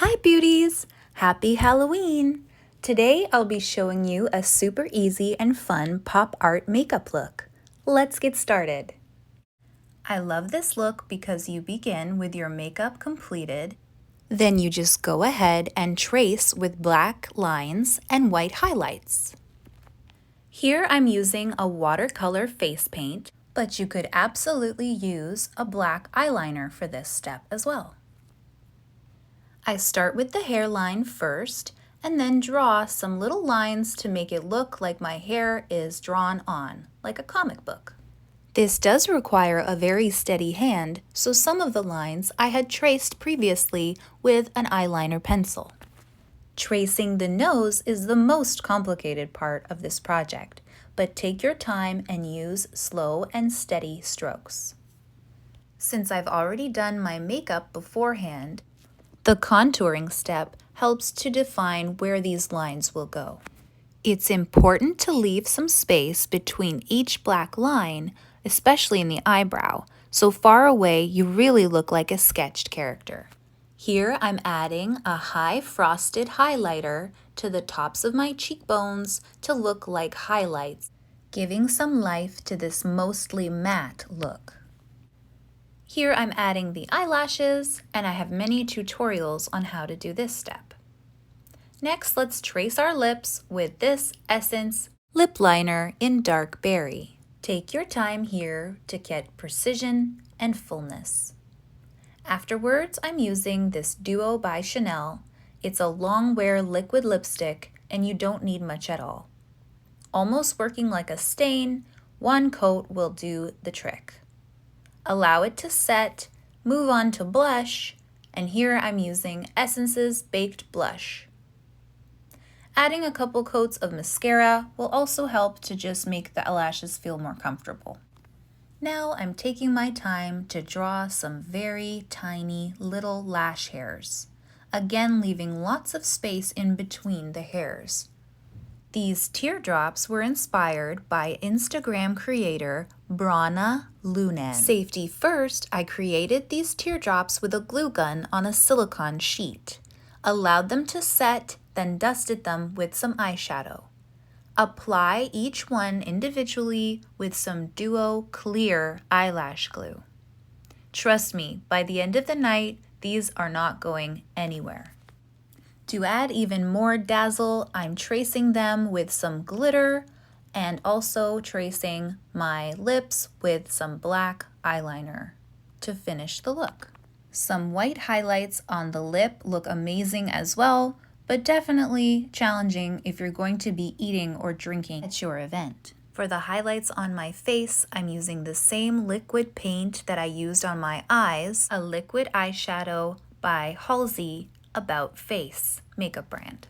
Hi beauties! Happy Halloween! Today I'll be showing you a super easy and fun pop art makeup look. Let's get started. I love this look because you begin with your makeup completed, then you just go ahead and trace with black lines and white highlights. Here I'm using a watercolor face paint, but you could absolutely use a black eyeliner for this step as well. I start with the hairline first and then draw some little lines to make it look like my hair is drawn on, like a comic book. This does require a very steady hand, so some of the lines I had traced previously with an eyeliner pencil. Tracing the nose is the most complicated part of this project, but take your time and use slow and steady strokes. Since I've already done my makeup beforehand, the contouring step helps to define where these lines will go. It's important to leave some space between each black line, especially in the eyebrow, so far away you really look like a sketched character. Here I'm adding a high frosted highlighter to the tops of my cheekbones to look like highlights, giving some life to this mostly matte look. Here I'm adding the eyelashes, and I have many tutorials on how to do this step. Next, let's trace our lips with this Essence lip liner in Dark Berry. Take your time here to get precision and fullness. Afterwards, I'm using this Duo by Chanel. It's a long wear liquid lipstick, and you don't need much at all. Almost working like a stain, one coat will do the trick. Allow it to set, move on to blush, and here I'm using Essence's Baked Blush. Adding a couple coats of mascara will also help to just make the eyelashes feel more comfortable. Now I'm taking my time to draw some very tiny little lash hairs, again leaving lots of space in between the hairs. These teardrops were inspired by Instagram creator Brana Lunan. Safety first, I created these teardrops with a glue gun on a silicone sheet, allowed them to set, then dusted them with some eyeshadow. Apply each one individually with some Duo clear eyelash glue. Trust me, by the end of the night, these are not going anywhere. To add even more dazzle, I'm tracing them with some glitter and also tracing my lips with some black eyeliner to finish the look. Some white highlights on the lip look amazing as well, but definitely challenging if you're going to be eating or drinking at your event. For the highlights on my face, I'm using the same liquid paint that I used on my eyes, a liquid eyeshadow by Halsey About Face makeup brand.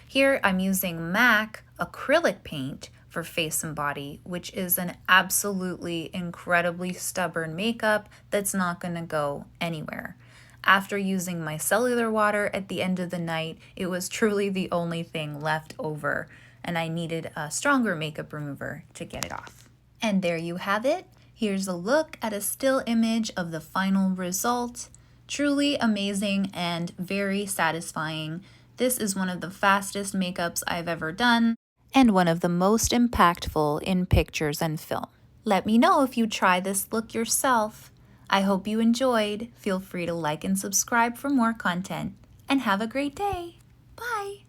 Here I'm using MAC acrylic paint for face and body, which is an absolutely incredibly stubborn makeup that's not going to go anywhere. After using my cellular water at the end of the night, it was truly the only thing left over, and I needed a stronger makeup remover to get it off. And there you have it. Here's a look at a still image of the final result. Truly amazing and very satisfying. This is one of the fastest makeups I've ever done and one of the most impactful in pictures and film. Let me know if you try this look yourself. I hope you enjoyed. Feel free to like and subscribe for more content, and have a great day. Bye!